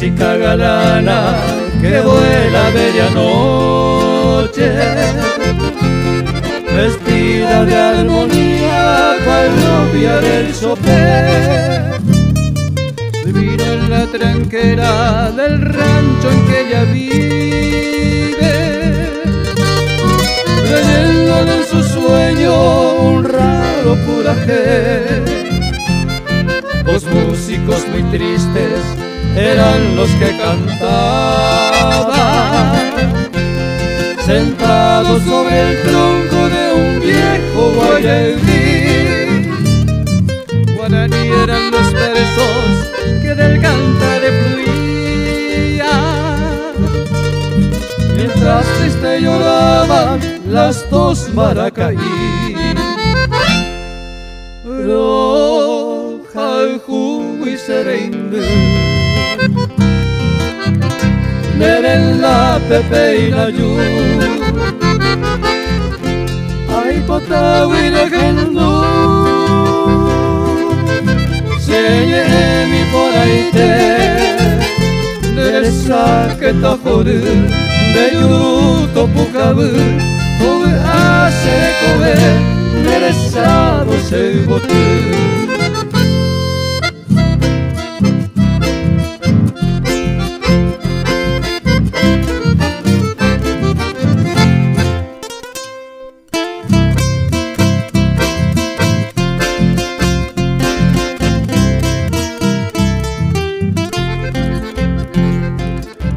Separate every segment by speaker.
Speaker 1: música galana que vuela a medianoche, vestida de armonía cual novia del sopé. Vino en la tranquera del rancho en que ella vive, leyendo en su sueño un raro puraje. Los músicos muy tristes eran los que cantaban, sentados sobre el tronco de un viejo guayabí. Guaraní eran los versos que del cántare fluían, mientras triste lloraban las dos maracaí. Roja el jugo y serende, neren la pepe y la yu, ay potawi de gendu. Mi por ahí te neresa que tajoru de yuruto pukabu tobe ase kobe neresa no se botu.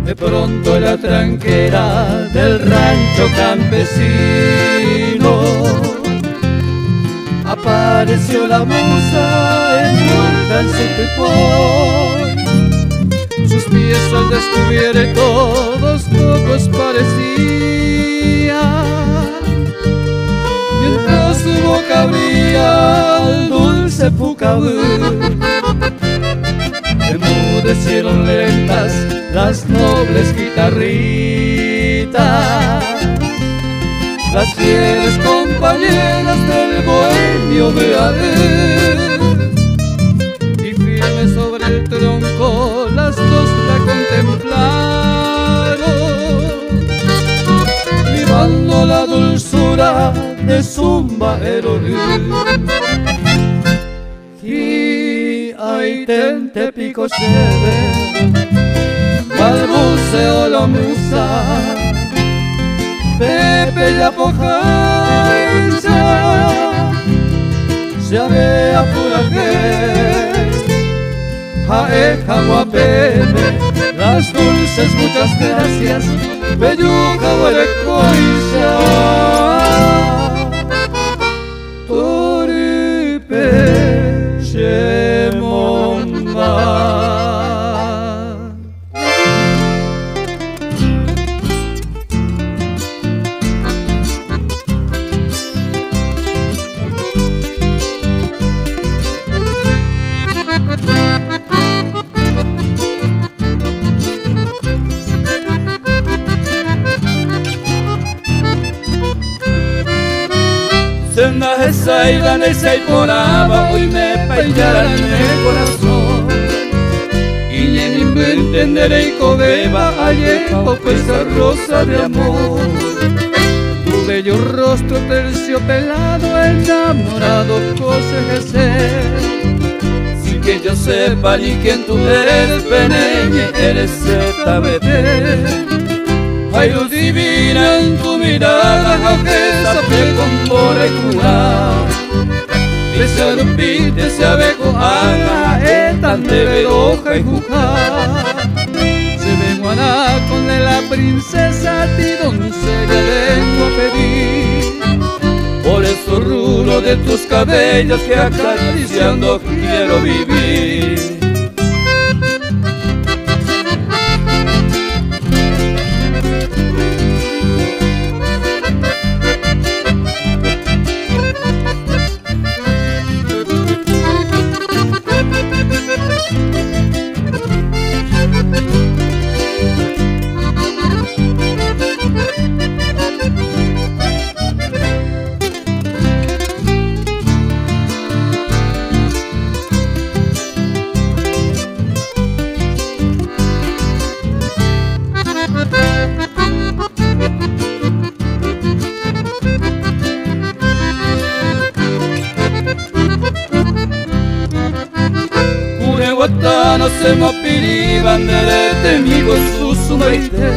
Speaker 1: De pronto en la tranquera del rancho campesino apareció la musa envuelta en su pepón. Sus pies al descubierto dos pocos parecían, mientras su boca abría al dulce pucabú. Enmudecieron lentas las nobles guitarritas, las fieles compañeras del bohemio Beader, y firme sobre el tronco las dos la contemplaron, libando la dulzura de zumba heroína. Ay, tente pico sebe, balbuceo la musa, Pepe ya pojaisa, se avea puraje, jaeja guapeme, las dulces muchas gracias, belluca huerecoisa. Toripe Shemonga. Senda esa y ganesa y poraba, hoy me paillarán el corazón. Y en mi entenderé y cobeba, allejo esa rosa de amor. Tu bello rostro terciopelado, enamorado, cose sin que yo sepa ni quién tú eres, peneñe, eres esta bebé. Ay, luz divina en tu mirada, ojesa pe con borecura. Ese arupite, ese abejo, ana, etan de veroja y juja. Se ve guaná con la princesa, a ti doncella vengo a pedir. Por eso rulo de tus cabellos que acariciando quiero vivir. no se me piriban de mi susumaite.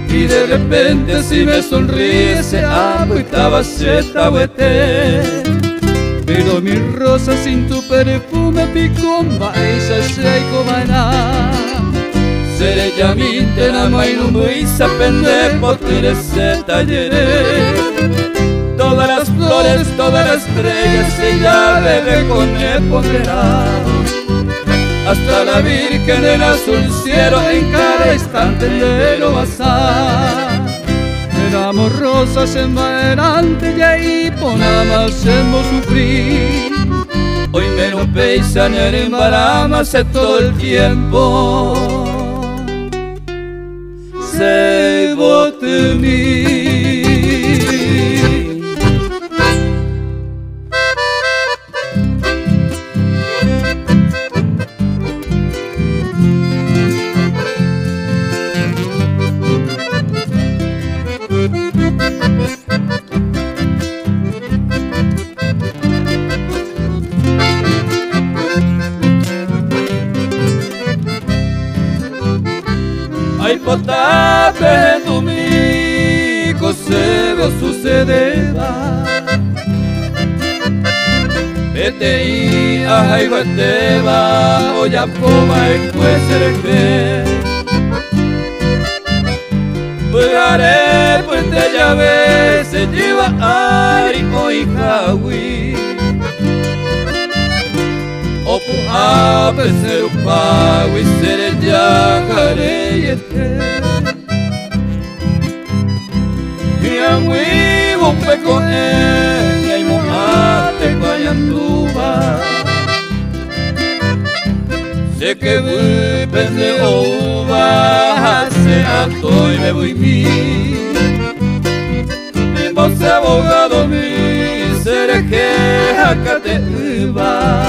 Speaker 1: Y de repente si me sonríe se agüitaba se tabuete. Pero mi rosa sin tu perfume picomba esa se cobana. Seré llaminte la mainumbo y se pende por se talleré. Todas las flores, todas las estrellas ella bebe con el ponderado. Hasta la Virgen del azul cielo en cada instante le lo basar. Éramos rosas en bailante y ahí ponamos hemos sufrir. Hoy me lo peisan en embarama hace todo el tiempo. Se bote mí. Ay, potape tu mico se veo sucedeva. Vete y ay guateva, oya poma en cuecerque. Pugaré pues te llave se lleva ari o hijawi. Opu ape serupawi sere yagareyete. Yangwi bupe con ella y mojate guayanduba. Sé que voy pende uva, se alto y me voy mi. Mi voz abogado mi seré que acate uva.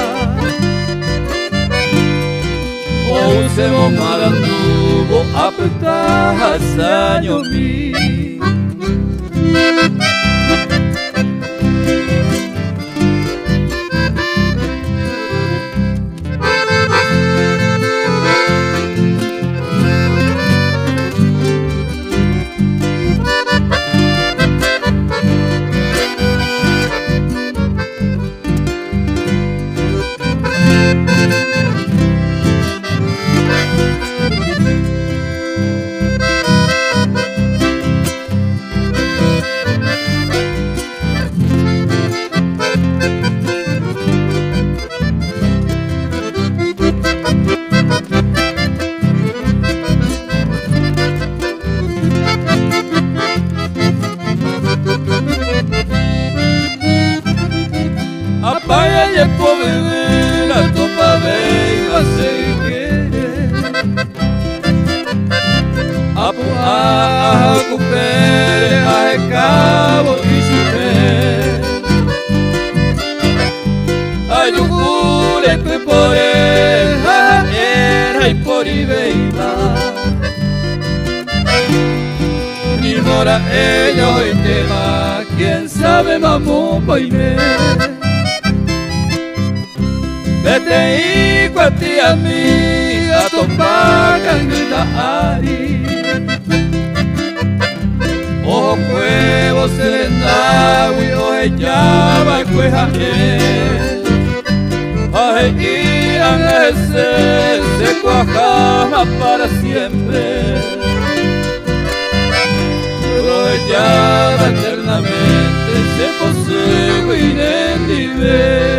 Speaker 1: O se mo malandubo apeta año mi. Apaya y el pobre la topa veiga se quiere. Apu a cupere a cabo y chupe. Ayucure que por él era y por ibeiba. Ni mora ella hoy te va, quién sabe mamú paine. Vete y cuati a mí a topar canguita ari. O huevo serendawi o ella va cueja él. Ay y ese se cuajama para siempre. Pero ella va eternamente se posee y en nivel.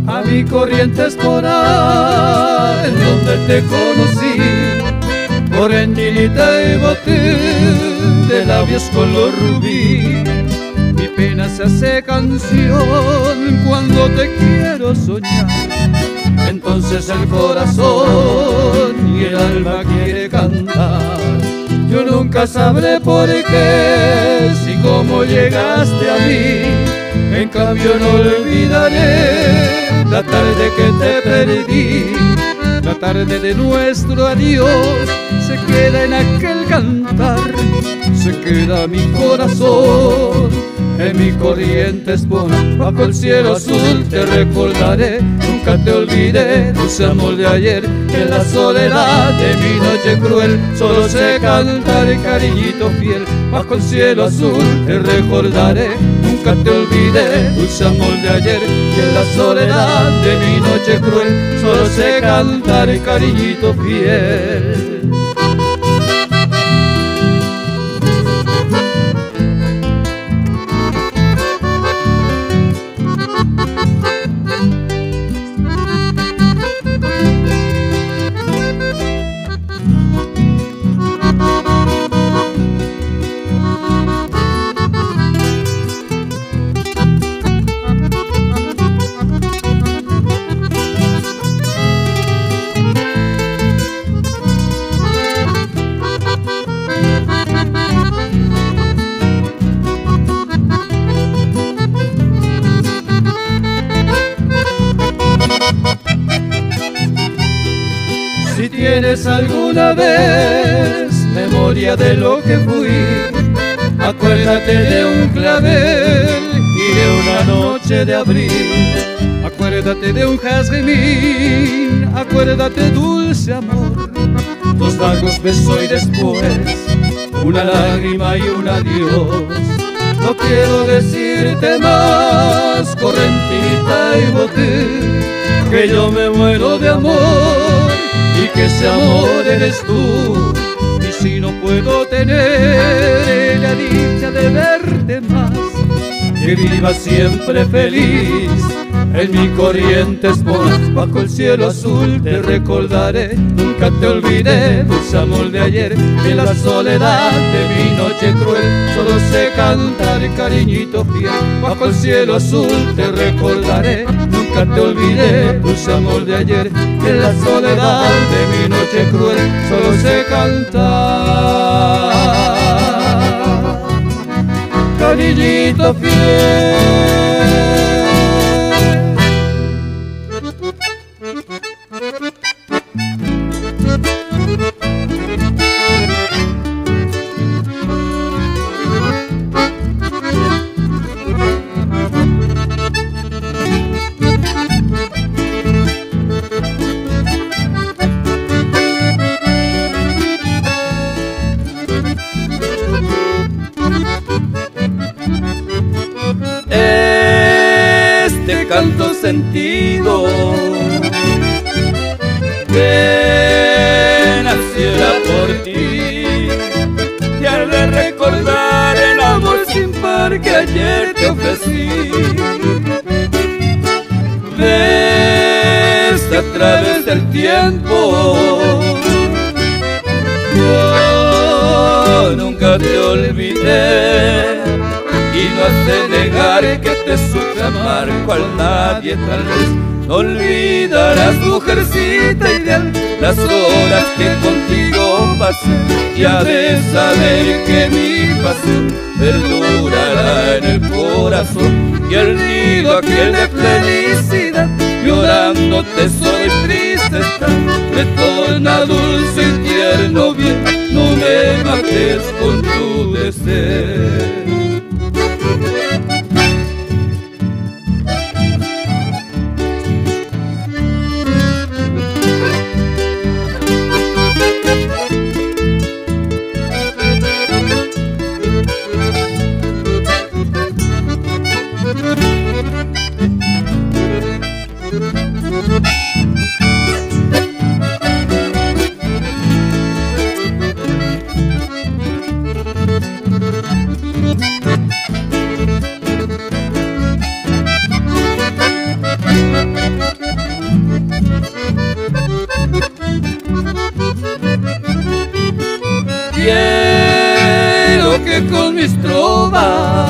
Speaker 1: A mi Corrientes Mora, en donde te conocí, morenita y botín, de labios color rubí. Mi pena se hace canción cuando te quiero soñar. entonces el corazón y el alma quiere cantar. Yo nunca sabré por qué, si como llegaste a mí, en cambio no olvidaré la tarde que te perdí. La tarde de nuestro adiós se queda en aquel cantar, se queda mi corazón en mi corriente espona. Bajo el cielo azul te recordaré, nunca te olvidé, dulce amor de ayer. En la soledad de mi noche cruel solo sé cantar, cariñito fiel. Bajo el cielo azul te recordaré, nunca te olvidé, dulce amor de ayer. Y en la soledad de mi noche cruel solo sé cantar, cariñito fiel. Si tienes alguna vez memoria de lo que fui, acuérdate de un clavel y de una noche de abril. Acuérdate de un jazmín, acuérdate dulce amor, dos largos besos y después una lágrima y un adiós. No quiero decirte más, correntita y botín, que yo me muero de amor y que ese amor eres tú. Y si no puedo tener la dicha de verte más, que viva siempre feliz en mi corriente espona. Bajo el cielo azul te recordaré, nunca te olvidé, dulce amor de ayer. En la soledad de mi noche cruel solo sé cantar, cariñito fiel. Bajo el cielo azul te recordaré, nunca te olvidé, dulce amor de ayer. En la soledad de mi noche cruel solo sé cantar, cariñito fiel. Este canto sentido que naciera por ti, y al de recordar el amor sin par que ayer te ofrecí, desde a través del tiempo yo nunca te olvidé. Y no has de negar que te supe amar cual nadie tal vez. No olvidarás, mujercita ideal, las horas que contigo pasé, y has de saber que mi pasión perdurará en el corazón. Y el nido aquel de felicidad, llorando te soy triste está, retorna dulce y tierno bien, no me mates con tu deseo. Quiero que con mis trovas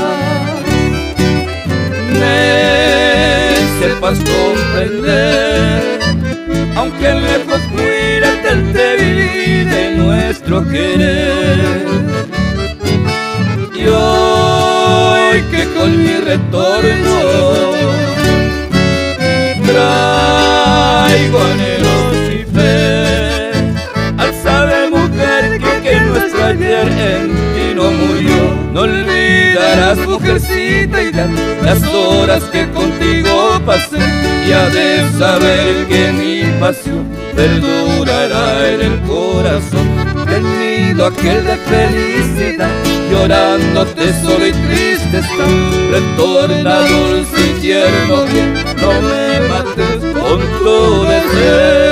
Speaker 1: me sepas comprender aunque lejos fuera del débil de nuestro querer. Y hoy que con mi retorno traigo anhelos y fe, al saber, mujer, que nuestro ayer en ti no murió. No olvidarás, mujercita, y las horas que contigo pasé, y has de saber que mi pasión perdurará en el corazón. El nido aquel de felicidad, llorándote solo y triste está. Retorna dulce y tierno bien, no me mates con tu deseo.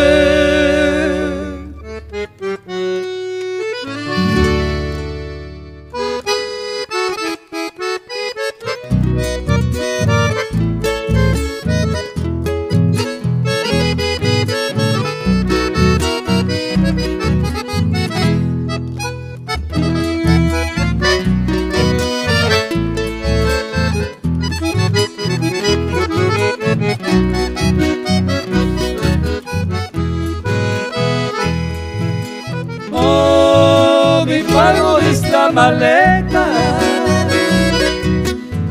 Speaker 1: Pago esta maleta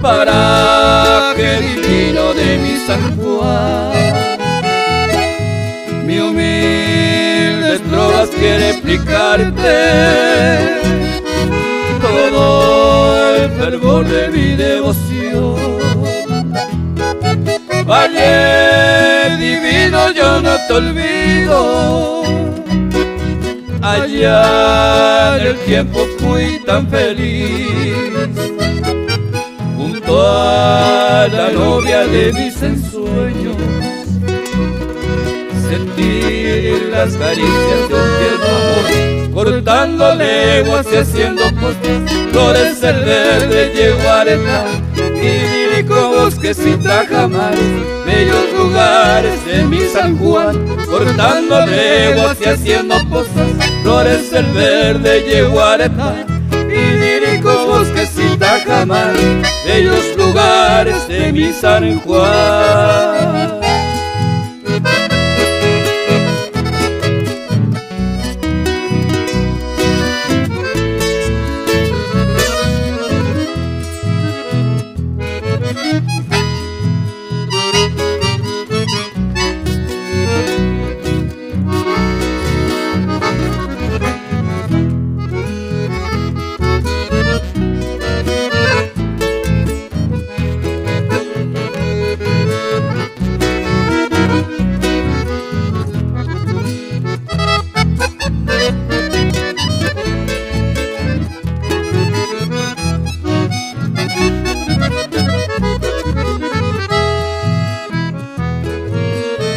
Speaker 1: para que divino de mi San Juan, mi humilde trovas quiere explicarte todo el fervor de mi devoción. Valle divino, yo no te olvido. Allá en el tiempo fui tan feliz, junto a la novia de mis ensueños, sentir las caricias de un tierno amor, cortando leguas y haciendo postes, flores el verde yeguareta, idílico bosques y tajamares, bellos lugares de mi San Juan, cortando leguas y haciendo postes, flores el verde yeguareta, idílicos bosques y tajamares, bellos lugares de mi San Juan.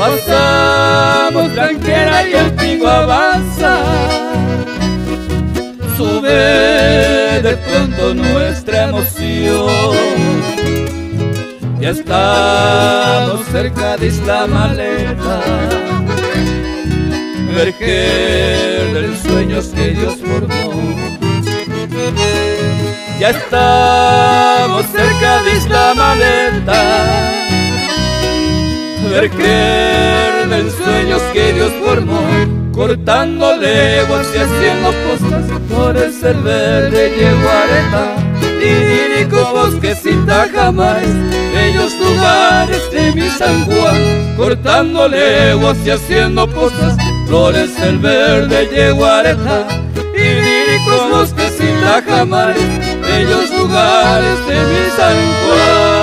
Speaker 1: Pasamos tranquera y el pingo avanza, sube de pronto nuestra emoción. Ya estamos cerca de esta maleta, vergel de los sueños que Dios formó. Ya estamos cerca de esta maleta, vergel de sueños que Dios formó, cortando leguas y haciendo postas, flores el verde yeguareta, idílicos bosques y tajamares, bellos lugares de mi San Juan, cortando leguas y haciendo postas, flores el verde yeguareta, idílicos bosques y tajamares, bellos lugares de mi San Juan.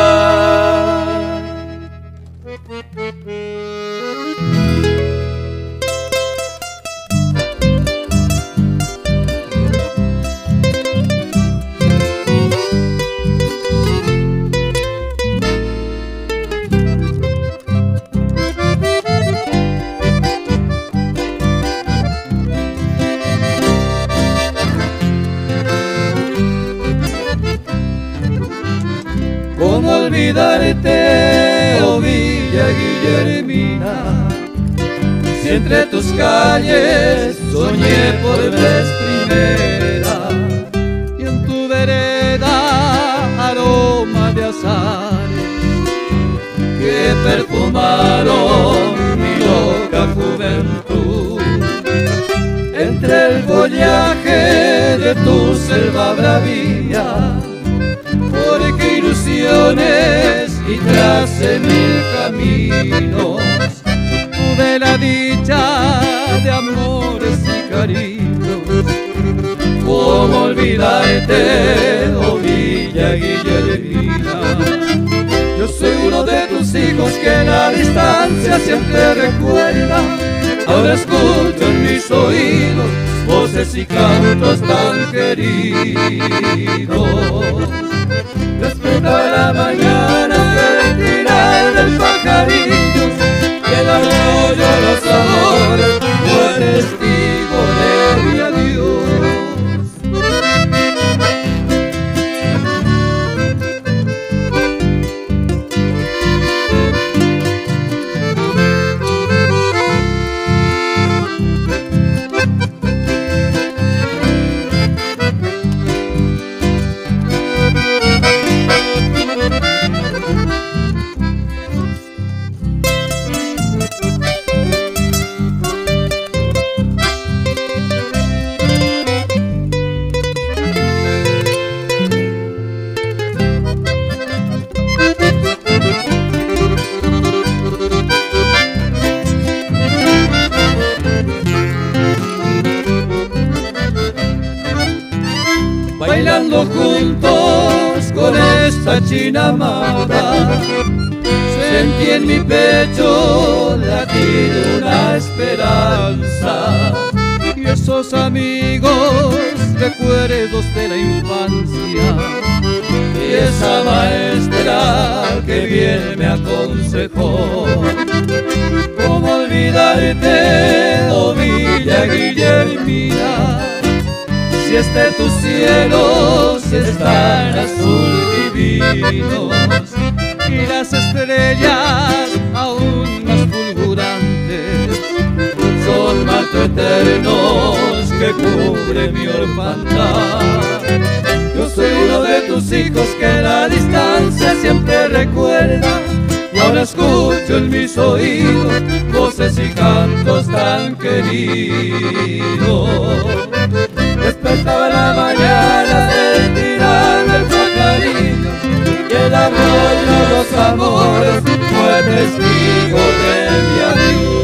Speaker 1: ¿Cómo olvidarte, oh Villa Guillermina, si entre tus calles soñé por vez primera, y en tu vereda aroma de azares que perfumaron mi loca juventud? follaje de tu selva bravía, porque ilusiones y tracé mil caminos. Tuve la dicha de amores y cariños. ¿Cómo olvidarte, oh Villa Guillermina? Yo soy uno de tus hijos que la distancia siempre recuerda. Ahora escucho en mis oídos voces y cantos tan queridos. Despierta la mañana del tirar del pajarillo, y el arroyo los amores fue testigo de mi adiós. Bailando juntos con esta china amada, sentí en mi pecho latir una esperanza. Y esos amigos, recuerdos de la infancia, y esa maestra que bien me aconsejó. ¿Cómo olvidarte, oh Villa Guillermina? Si tus cielos están azul divinos, y las estrellas aún más fulgurantes son manto eternos que cubre mi orfandad. Yo soy uno de tus hijos que la distancia siempre recuerda, y ahora escucho en mis oídos voces y cantos tan queridos. Despertaba la mañana del tirar del pajarillo, y el arroyo de los amores fue testigo de mi adiós.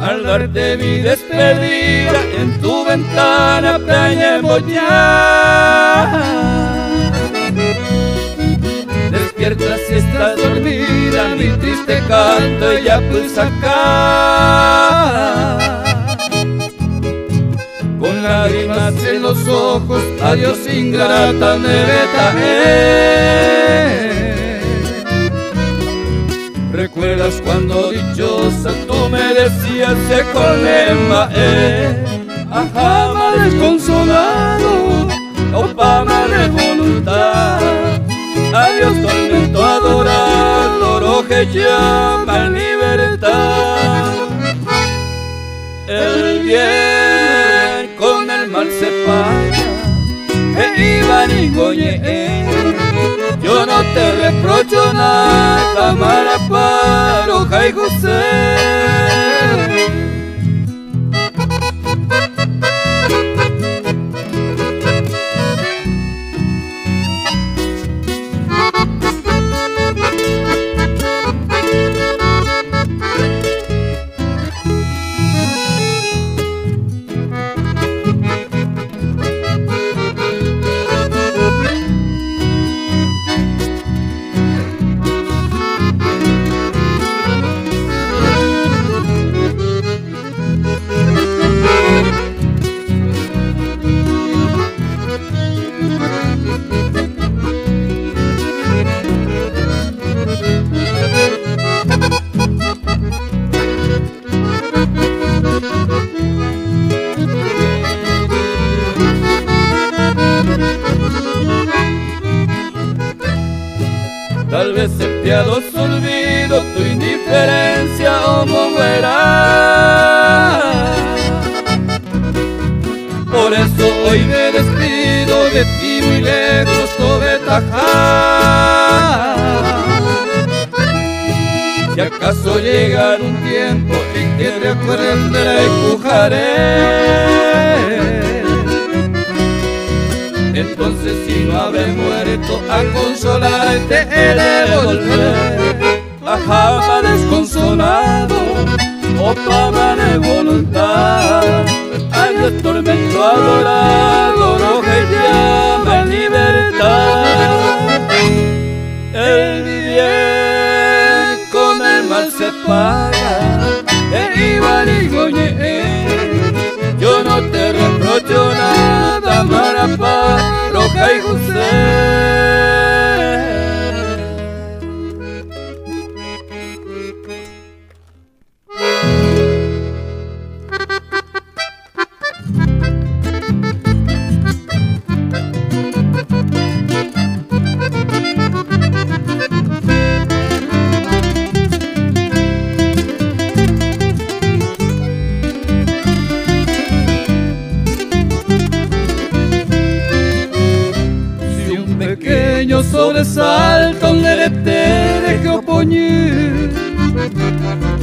Speaker 1: Al darte mi despedida en tu ventana plañemos ya. Despierta si estás dormida, mi triste canto ya pulsa acá. Con lágrimas en los ojos, adiós ingrata neveta. ¿Recuerdas cuando dichosa tú me decías que con lema ajama desconsolado, opama de voluntad? Adiós tormento adorado, roje llama en libertad. El bien con el mal se paga, iba ni goñe. Yo no te reprocho nada, Maraparo, Jai José. como verás. Por eso hoy me despido de ti muy lejos, Tobetaja. Si acaso llega un tiempo en que recuerden de la Cujaré, entonces si no habré muerto a consolarte he de volver. Ajá, desconsolado, opa, de voluntad, ay, el tormento adorado, lo que llama libertad. El bien con el mal se paga, yo no te reprocho nada, Marapá, Roja y José. Pequeño sobresalto le te opoñir,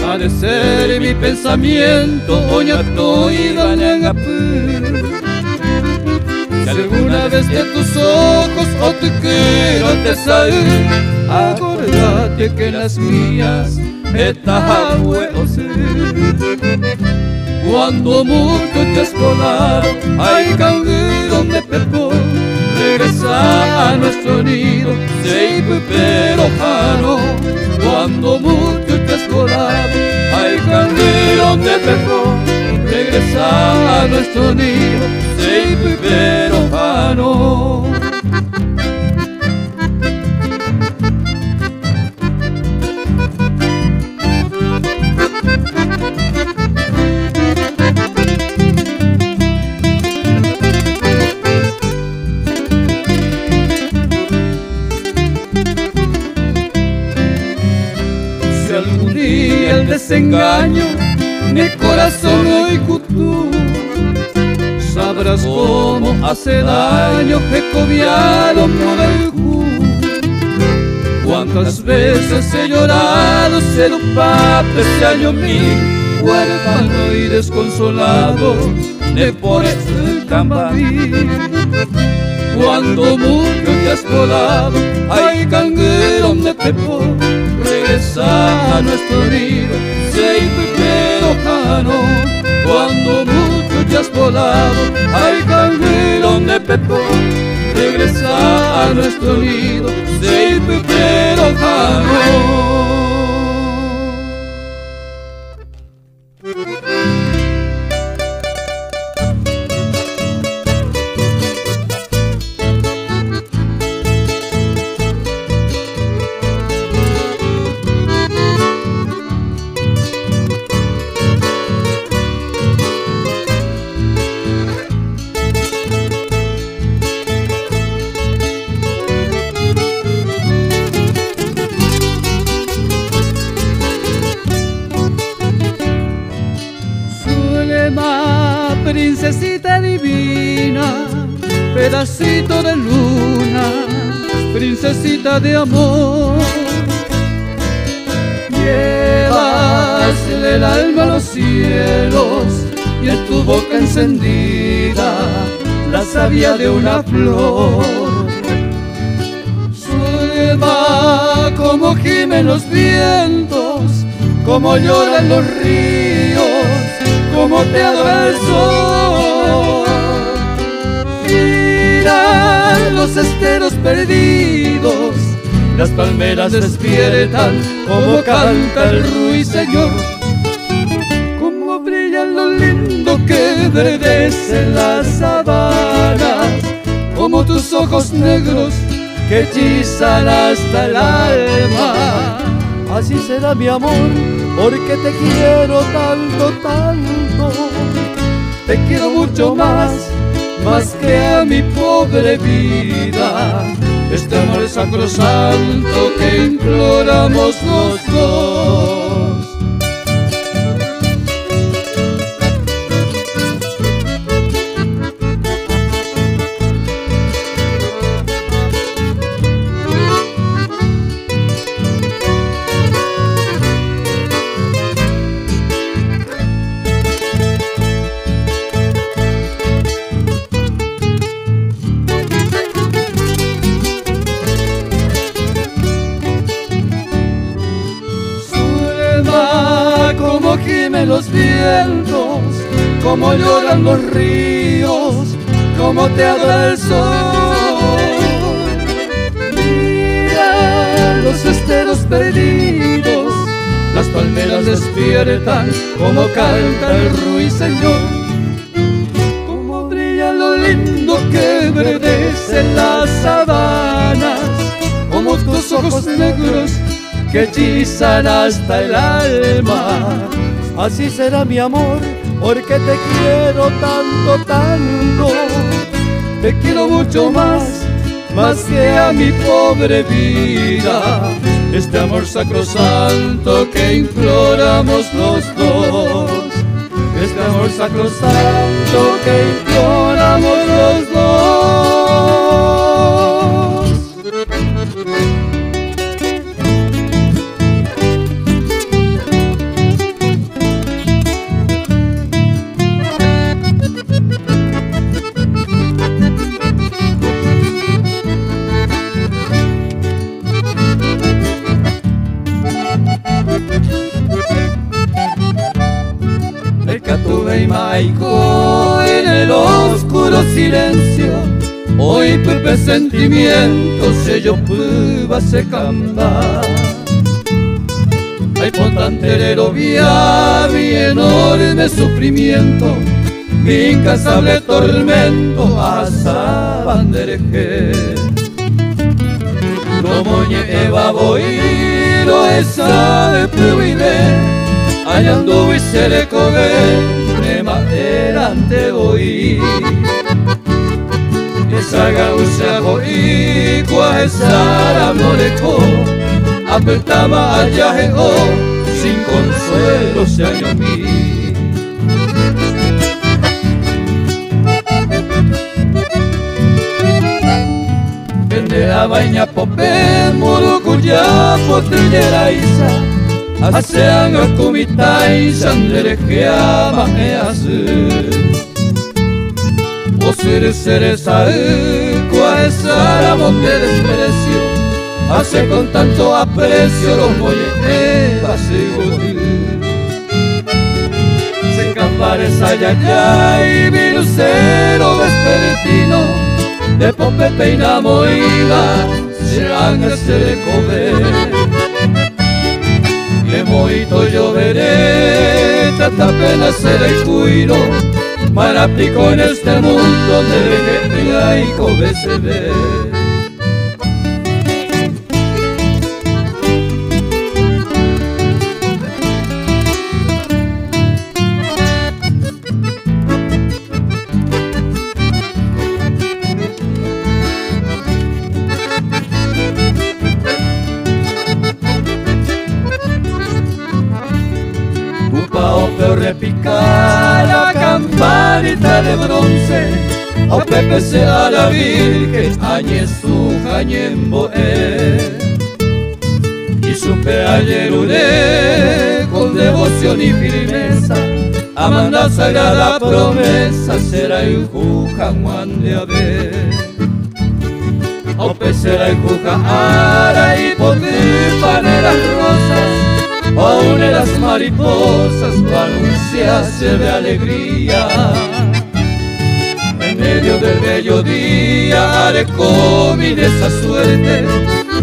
Speaker 1: ha de ser mi pensamiento oñato y gañangapur. Si alguna vez de tus ojos o te quiero te salir, acordate que las mías está hueos. Cuando mucho te has colado, hay canguro de pepo, regresa a nuestro nido, siempre pero jano. Cuando mucho te has colado, hay canguro de pepo, regresa a nuestro nido, siempre pero jano. Algún día el desengaño mi corazón hoy cutú, sabrás cómo hace daño Jecoviado Modeljú. Cuántas veces he llorado ser un pape ese año mil, huérfano y desconsolado de por este Cambamí. Cuando mucho te has colado, hay canguerón de pepo, regresa a nuestro nido, siempre pero jano. Cuando mucho te has volado, hay canguerón de pepo, regresa a nuestro nido, siempre pero jano. Princesita divina, pedacito de luna, princesita de amor, llevas el alma a los cielos y en tu boca encendida la savia de una flor. Suelva como gimen los vientos, como lloran los ríos, como te adora el sol. Miran los esteros perdidos, las palmeras despiertan, como canta el ruiseñor, como brillan lo lindo que verdecen las sabanas, como tus ojos negros que hechizan hasta el alma. Así será mi amor, porque te quiero tanto, tanto. Te quiero mucho más que a mi pobre vida. Este amor sacrosanto que imploramos los dos. alma, como gimen los vientos, como lloran los ríos, como te adora el sol. Mira los esteros perdidos, las palmeras despiertan, como canta el ruiseñor, como brilla lo lindo que verdece en las sabanas, como tus ojos negros que hechizan hasta el alma. Así será mi amor, porque te quiero tanto, tanto. Te quiero mucho más que a mi pobre vida. Este amor sacrosanto que imploramos los dos. Este amor sacrosanto que imploramos los dos. Y Maico en el oscuro silencio, hoy tu presentimiento se yo puba se camba. Ay, pontanterero vía mi enorme sufrimiento, mi incansable tormento hasta bandereje. Lo moñe eva voy, lo esa de pruide, hallando y se le coge. Erante hoy esa gaucha hoy cuaesara moreco apretaba allá sin consuelo se halló mí. Vende a baña popé murucuya potillera isa asean a kumitai sanderejea maeasu o sere cuaesara monte desprecio hace con tanto aprecio los molletes se campares allá y virucero vespertino de popete y namoiga serán a se comer. Que moito lloveré, tanta pena será el cuiro, marapico en este mundo de que y cobe se ve. Repicar la campanita de bronce, o Pepe sea la Virgen, añe su jañemboe. Y supe ayer uré con devoción y firmeza, amanda sagrada promesa, será el Jujan Juan de Abe. O Pepe será el Jujan Ara y poder paneras rosas, aún en las mariposas anunciarse de alegría. En medio del bello día haré comida esa suerte,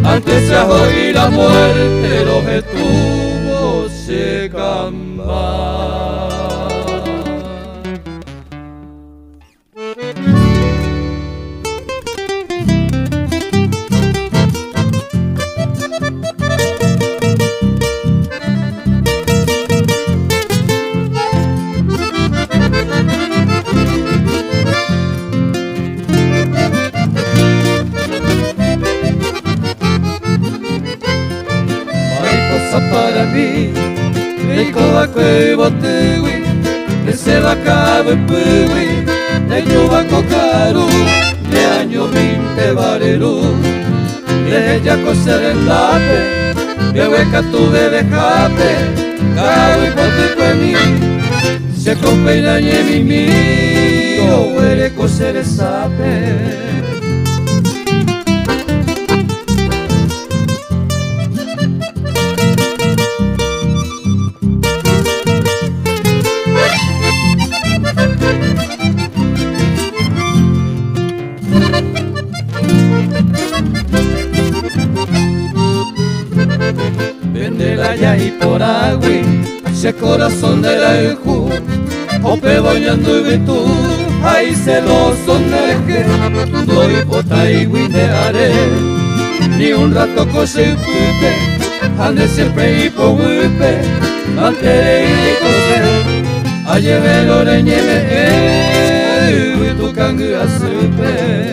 Speaker 1: antes se oí la muerte, lo que tuvo se camba. Para mí, rico va que botewi, que se va cabe puwi, de yuba cocaru, de año 20 barelu, de ella coser en lape, de hueca tuve de jape, cabe bote en mí, se compeina mi mío, huele coser el sape. ese corazón de la Eju, ope boñando y tú, ahí celoso neje, doy bota y guinearé, ni un rato cose pupe, ande siempre y po guipe, mantere y cose, ayeve lo leñeme, y tu cangue a supe.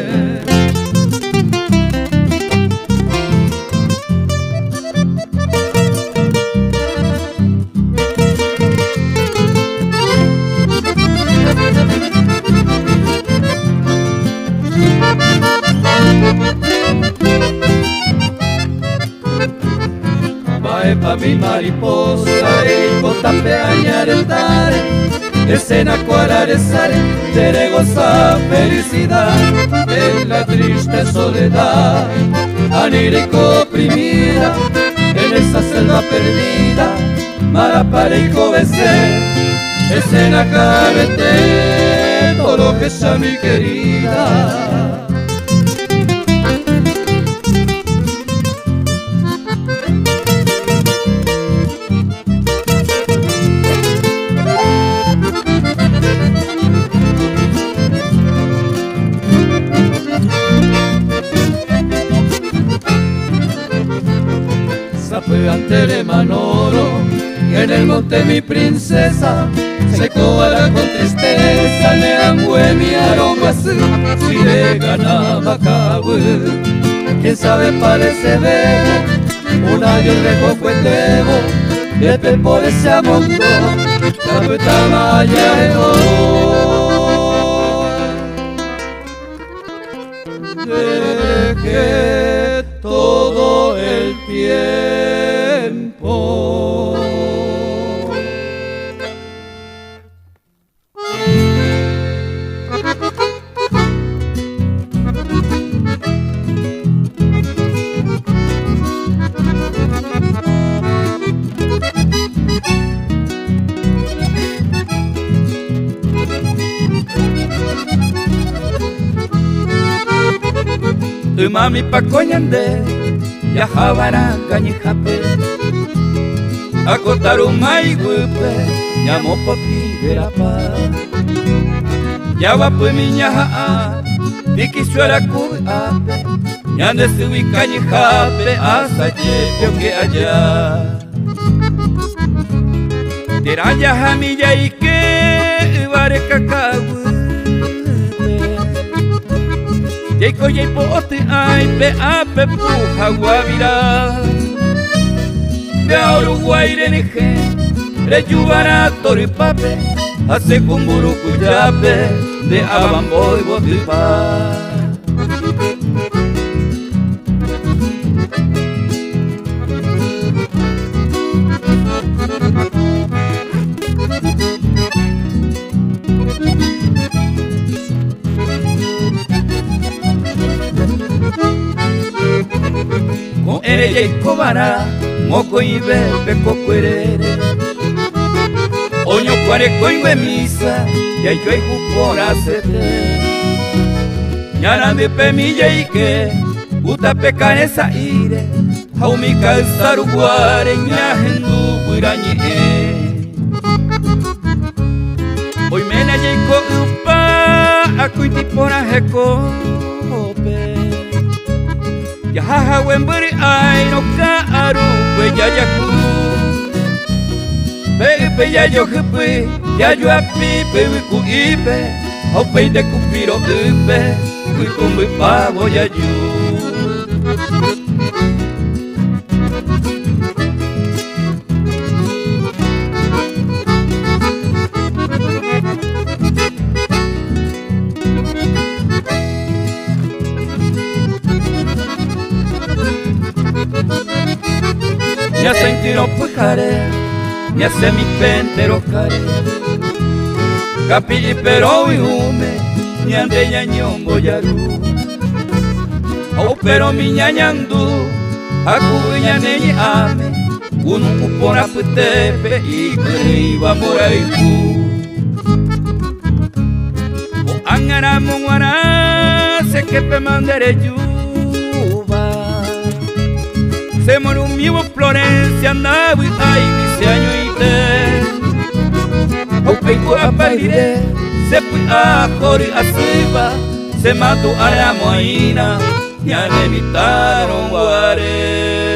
Speaker 1: Pa' mi mariposa y botape añaretare, escena cuararezare, te goza felicidad en la triste soledad, anírico oprimida, en esa selva perdida, marapare y cobece, escena carete, todo lo que sea mi querida. Ante de Manoro, en el monte mi princesa, se cobara con tristeza, le ambue mi aroma, si le ganaba cabo. Quién sabe parece bebo, un año rejo fue tebo, de por ese amondo, capeta maya dejé todo el tiempo. Tu mami pa coñande, ya jabara cañijape, acotar un maigupe, llamo pa piguera pa, ya va pues mi ñaja, tiki suera cuape, ñande subi cañijape, hasta llego que allá. Tiraya jamilla y que vare cacagüe. Yeiko yeipo ote ay pe ape puja guavira de Uruguay reneje reyubara toripape hace kumburu kuyape de abamboy botipa. Ere cobara, moco y bebe cocuerere. Oño cuareco y misa, ya yo hay jupora sete. Ñana de pemilla y que, uta pecar esa ire. Jaumika el saruguare, ñajendu guirañe. Hoy mena yeiko upa, acuitipora jecope. Ya haha wemberi ay no kaaru pe ya yaku pe ya yo jepe ya yo api pe ku ipe au pe de kupiro ipe ku kumbi pavo ya yu. Me hace tiro pujare, me hace mi pentero care. Capi pero y hume, ni ande ñañongo yaru. Oh pero mi ñañandu, akuña neñi ame, unu upora putepe y kuriba moraiku. Oh angara mungara, se que pe mandere yuba. Se murió mi Florencia, andaba y ay, dice año y te. ao peito a pariré, se pui a cori a seba, se matou a moina, e a levitaram o aré.